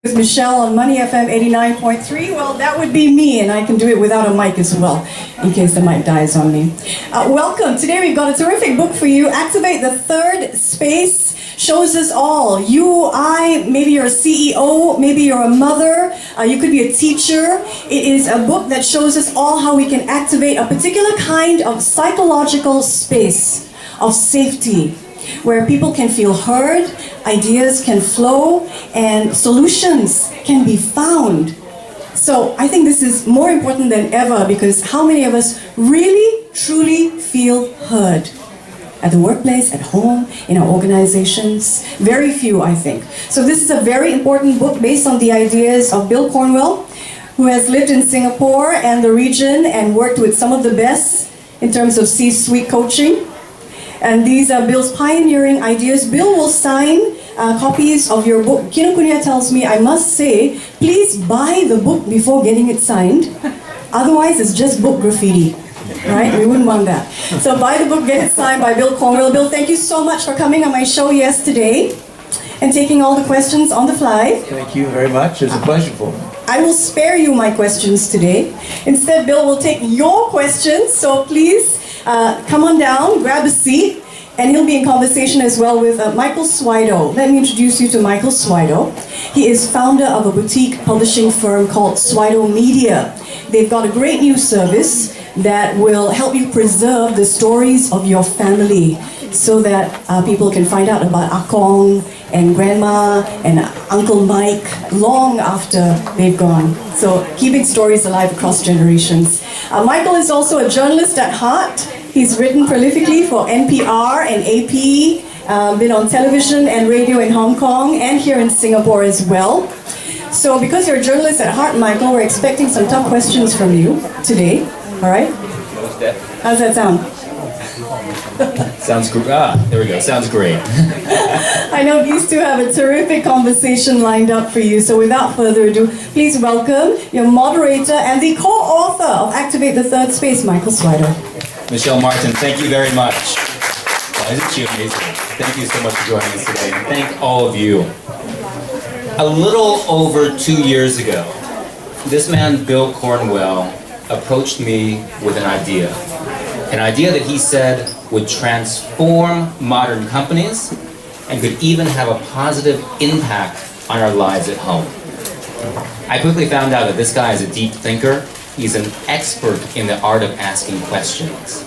With Michelle on Money FM 89.3. Well, that would be me, and I can do it without a mic as well, in case the mic dies on me. Welcome. Today we've got a terrific book for you. Activate the Third Space shows us all. You, I, maybe you're a CEO, maybe you're a mother, you could be a teacher. It is a book that shows us all how we can activate a particular kind of psychological space of safety, where people can feel heard, ideas can flow, and solutions can be found. So I think this is more important than ever, because how many of us really, truly feel heard? At the workplace, at home, in our organizations? Very few, I think. So this is a very important book based on the ideas of Bill Cornwell, who has lived in Singapore and the region and worked with some of the best in terms of C-suite coaching. And these are Bill's pioneering ideas. Bill will sign copies of your book. Kinokuniya tells me, I must say, please buy the book before getting it signed. Otherwise, it's just book graffiti, right? We wouldn't want that. So buy the book, get it signed by Bill Cornwell. Bill, thank you so much for coming on my show yesterday and taking all the questions on the fly. Thank you very much. It's a pleasure for me. I will spare you my questions today. Instead, Bill will take your questions. So please, come on down, grab a seat, and he'll be in conversation as well with Michael Switow. Let me introduce you to Michael Switow. He is founder of a boutique publishing firm called Switow Media. They've got a great new service that will help you preserve the stories of your family so that people can find out about Akong and Grandma and Uncle Mike long after they've gone. So keeping stories alive across generations. Michael is also a journalist at heart. He's written prolifically for NPR and AP, been on television and radio in Hong Kong and here in Singapore as well. So because you're a journalist at heart, Michael, we're expecting some tough questions from you today. All right? How's that sound? Sounds great. There we go. Sounds great. I know these two have a terrific conversation lined up for you. So without further ado, please welcome your moderator and the co-author of Activate the Third Space, Michael Switow. Michelle Martin, thank you very much. Isn't she amazing? Thank you so much for joining us today. And thank all of you. A little over 2 years ago, this man, Bill Cornwell, approached me with an idea. An idea that he said would transform modern companies and could even have a positive impact on our lives at home. I quickly found out that this guy is a deep thinker. He's an expert in the art of asking questions.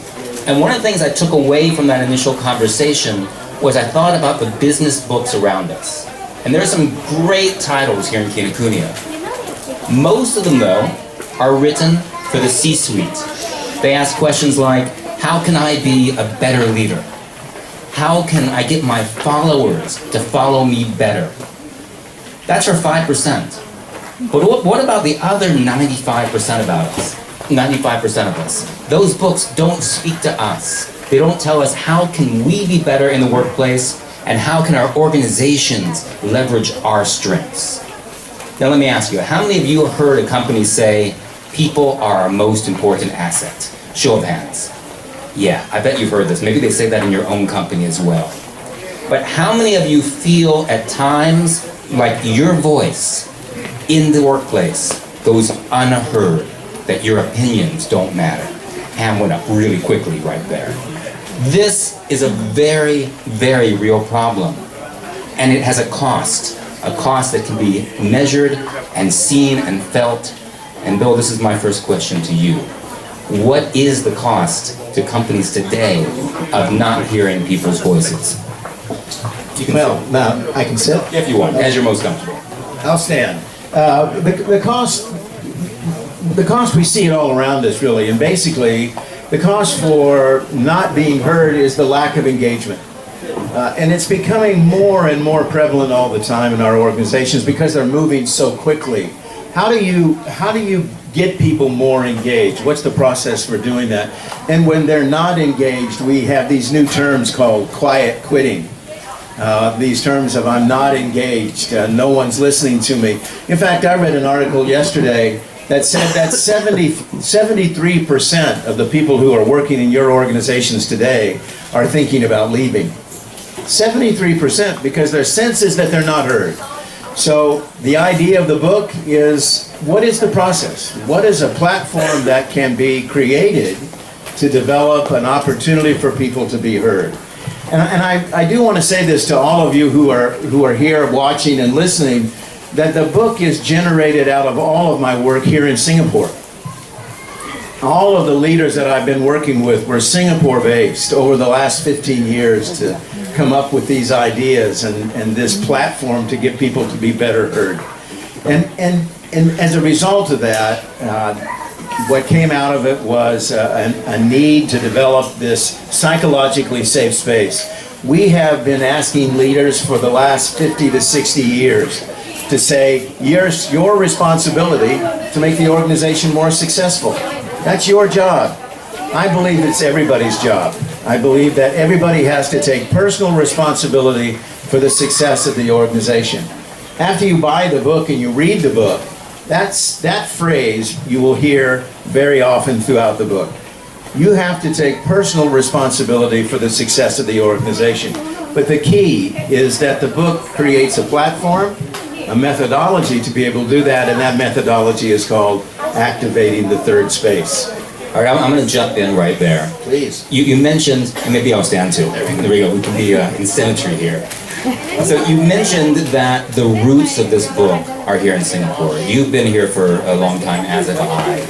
And one of the things I took away from that initial conversation was I thought about the business books around us. And there are some great titles here in Kinokuniya. Most of them, though, are written for the C-suite. They ask questions like, how can I be a better leader? How can I get my followers to follow me better? That's for 5%. But what about the other 95% about us? 95% of us. Those books don't speak to us. They don't tell us how can we be better in the workplace and how can our organizations leverage our strengths. Now let me ask you, how many of you have heard a company say, people are our most important asset? Show of hands. Yeah, I bet you've heard this. Maybe they say that in your own company as well. But how many of you feel at times like your voice in the workplace goes unheard, that your opinions don't matter? Hand went up really quickly right there. This is a very, very real problem. And it has a cost that can be measured and seen and felt. And Bill, this is my first question to you. What is the cost to companies today of not hearing people's voices? Well, now I can sit? If you want, as you're most comfortable. I'll stand. The cost, we see it all around us, really. And basically, the cost for not being heard is the lack of engagement. And it's becoming more and more prevalent all the time in our organizations because they're moving so quickly. How do you get people more engaged? What's the process for doing that? And when they're not engaged, we have these new terms called quiet quitting. These terms of I'm not engaged, no one's listening to me. In fact, I read an article yesterday that said that 73% of the people who are working in your organizations today are thinking about leaving. 73%, because their sense is that they're not heard. So the idea of the book is, what is the process? What is a platform that can be created to develop an opportunity for people to be heard? And I do want to say this to all of you who are here watching and listening, that the book is generated out of all of my work here in Singapore. All of the leaders that I've been working with were Singapore-based over the last 15 years to come up with these ideas and this platform to get people to be better heard. And as a result of that, what came out of it was a need to develop this psychologically safe space. We have been asking leaders for the last 50 to 60 years to say, your responsibility to make the organization more successful. That's your job. I believe it's everybody's job. I believe that everybody has to take personal responsibility for the success of the organization. After you buy the book and you read the book, that phrase you will hear very often throughout the book. You have to take personal responsibility for the success of the organization. But the key is that the book creates a platform, a methodology to be able to do that, and that methodology is called activating the third space. All right, I'm going to jump in right there. Please. You mentioned, and maybe I'll stand too. There we go. We can be in symmetry here. So you mentioned that the roots of this book are here in Singapore. You've been here for a long time, as have I.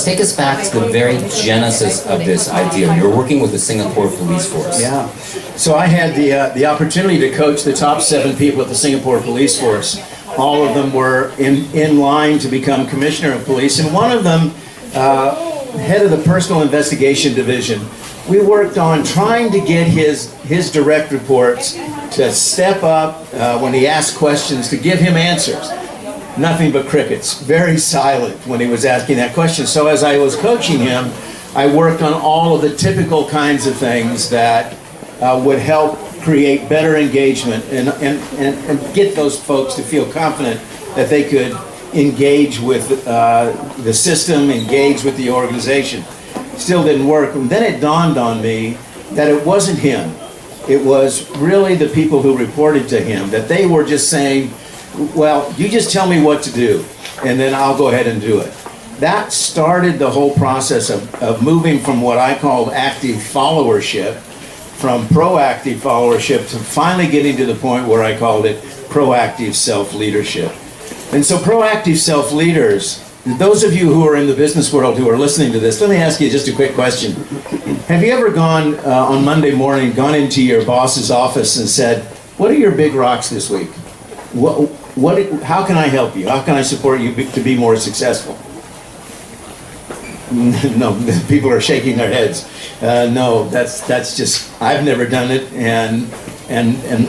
Take us back to the very genesis of this idea. You're working with the Singapore Police Force. Yeah. So I had the opportunity to coach the top 7 people at the Singapore Police Force. All of them were in line to become Commissioner of Police, and one of them, head of the Personal Investigation Division. We worked on trying to get his direct reports to step up when he asked questions, to give him answers. Nothing but crickets, very silent when he was asking that question. So as I was coaching him, I worked on all of the typical kinds of things that would help create better engagement and get those folks to feel confident that they could engage with the system, engage with the organization. Still didn't work. And then it dawned on me that it wasn't him. It was really the people who reported to him, that they were just saying, well, you just tell me what to do, and then I'll go ahead and do it. That started the whole process of moving from what I called active followership, from proactive followership, to finally getting to the point where I called it proactive self-leadership. And so proactive self-leaders, those of you who are in the business world who are listening to this, let me ask you just a quick question. Have you ever gone on Monday morning, gone into your boss's office and said, what are your big rocks this week? How can I help you? How can I support you to be more successful? No, people are shaking their heads. No, that's just, I've never done it, and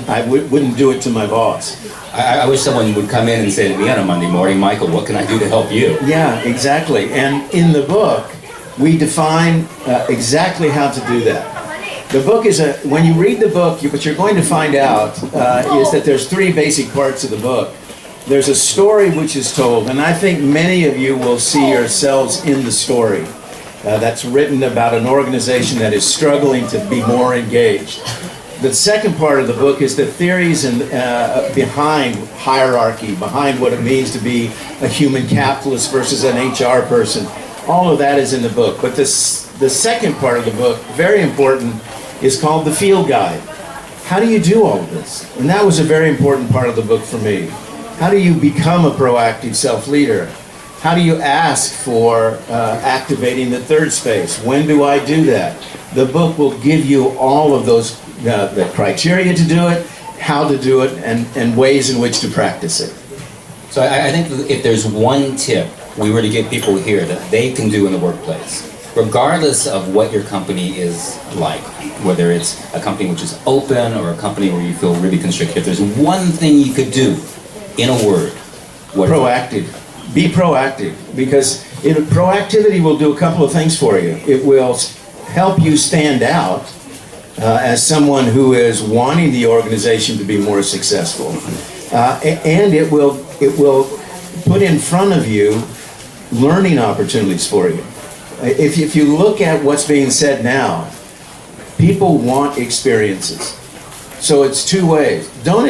I wouldn't do it to my boss. I wish someone would come in and say to me on a Monday morning, Michael, what can I do to help you? Yeah, exactly. And in the book, we define exactly how to do that. The book is when you read the book, what you're going to find out is that there's 3 basic parts of the book. There's a story which is told, and I think many of you will see yourselves in the story that's written about an organization that is struggling to be more engaged. The second part of the book is the theories behind hierarchy, behind what it means to be a human capitalist versus an HR person. All of that is in the book. But the second part of the book, very important, is called the field guide. How do you do all of this? And that was a very important part of the book for me. How do you become a proactive self-leader? How do you ask for activating the third space? When do I do that? The book will give you all of those, the criteria to do it, how to do it, and ways in which to practice it. So I think if there's one tip we were to give people here that they can do in the workplace, regardless of what your company is like, whether it's a company which is open or a company where you feel really constricted, if there's one thing you could do in a word, what proactive. Be proactive, because proactivity will do a couple of things for you. It will help you stand out as someone who is wanting the organization to be more successful, and it will put in front of you learning opportunities for you. If you look at what's being said now, people want experiences. So it's two ways. Don't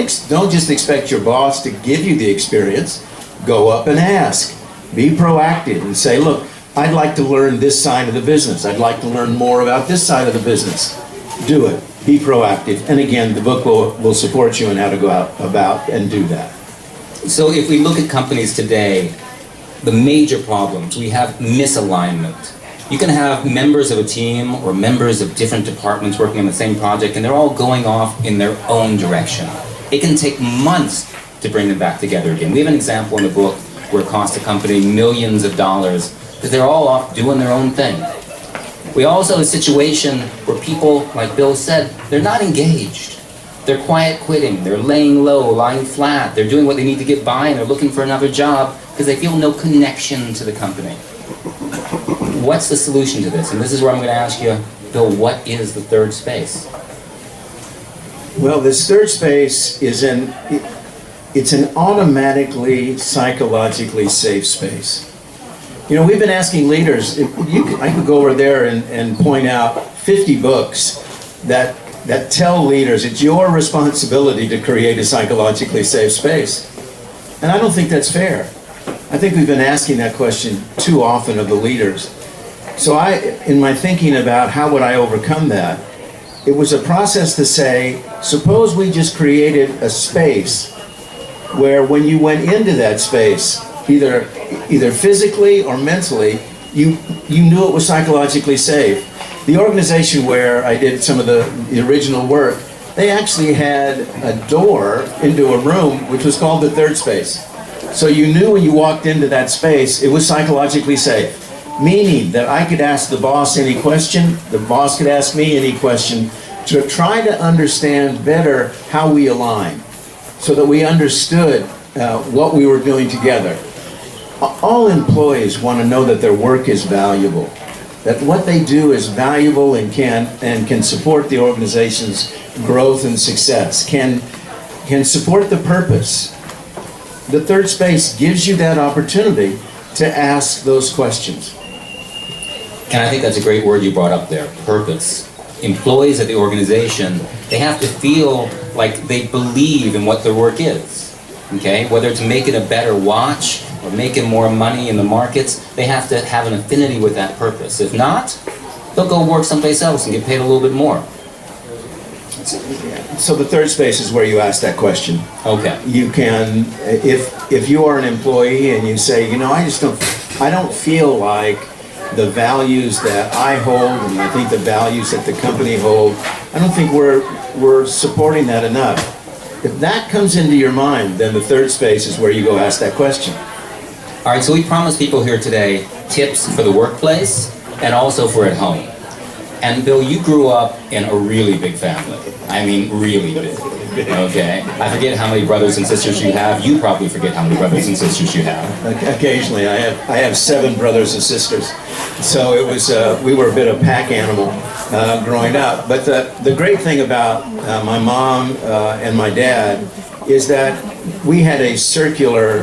just expect your boss to give you the experience. Go up and ask. Be proactive and say, look, I'd like to learn this side of the business. I'd like to learn more about this side of the business. Do it. Be proactive. And again, the book will support you in how to go out about and do that. So if we look at companies today, the major problems, we have misalignment. You can have members of a team or members of different departments working on the same project, and they're all going off in their own direction. It can take months to bring them back together again. We have an example in the book where it cost a company millions of dollars because they're all off doing their own thing. We also have a situation where people, like Bill said, they're not engaged. They're quiet quitting, they're laying low, lying flat, they're doing what they need to get by, and they're looking for another job because they feel no connection to the company. What's the solution to this? And this is where I'm going to ask you, Bill, what is the third space? Well, this third space is it's an automatically, psychologically safe space. You know, we've been asking leaders, I could go over there and point out 50 books that tell leaders it's your responsibility to create a psychologically safe space. And I don't think that's fair. I think we've been asking that question too often of the leaders. So in my thinking about how would I overcome that, it was a process to say, suppose we just created a space where when you went into that space, either physically or mentally, you knew it was psychologically safe. The organization where I did some of the original work, they actually had a door into a room which was called the third space. So you knew when you walked into that space, it was psychologically safe. Meaning that I could ask the boss any question, the boss could ask me any question, to try to understand better how we align, so that we understood what we were doing together. All employees want to know that their work is valuable, that what they do is valuable and can support the organization's growth and success, can support the purpose. The third space gives you that opportunity to ask those questions. And I think that's a great word you brought up there, purpose. Employees at the organization, they have to feel like they believe in what their work is, okay? Whether it's making a better watch or making more money in the markets, they have to have an affinity with that purpose. If not, they'll go work someplace else and get paid a little bit more. So the third space is where you ask that question. Okay. You can, if you are an employee and you say, you know, I don't feel like the values that I hold, and I think the values that the company hold, I don't think we're supporting that enough. If that comes into your mind, then the third space is where you go ask that question. All right, so we promised people here today tips for the workplace and also for at home. And Bill, you grew up in a really big family. I mean, really big. Okay? I forget how many brothers and sisters you have. You probably forget how many brothers and sisters you have. Occasionally, I have 7 brothers and sisters. So it was we were a bit of a pack animal growing up. But the great thing about my mom and my dad is that we had a circular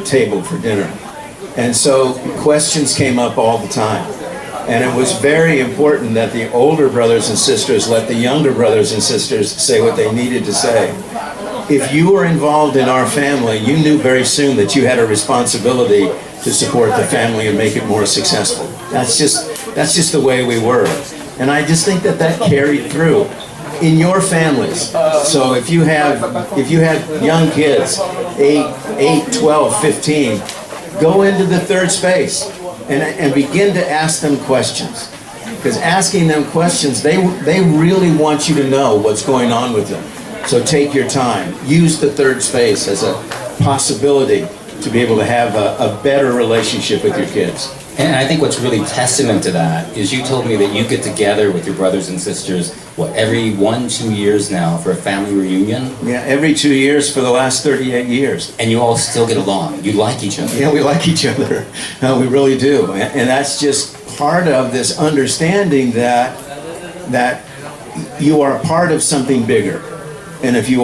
table for dinner. And so questions came up all the time. And it was very important that the older brothers and sisters let the younger brothers and sisters say what they needed to say. If you were involved in our family, you knew very soon that you had a responsibility to support the family and make it more successful. That's just the way we were. And I just think that carried through in your families. So if you have young kids, 8, 12, 15, go into the third space. And begin to ask them questions. Because asking them questions, they really want you to know what's going on with them. So take your time. Use the third space as a possibility to be able to have a better relationship with your kids. And I think what's really testament to that is you told me that you get together with your brothers and sisters, every 1-2 years now for a family reunion? Yeah, every 2 years for the last 38 years. And you all still get along. You like each other. Yeah, we like each other. We really do. And that's just part of this understanding that you are a part of something bigger. And if you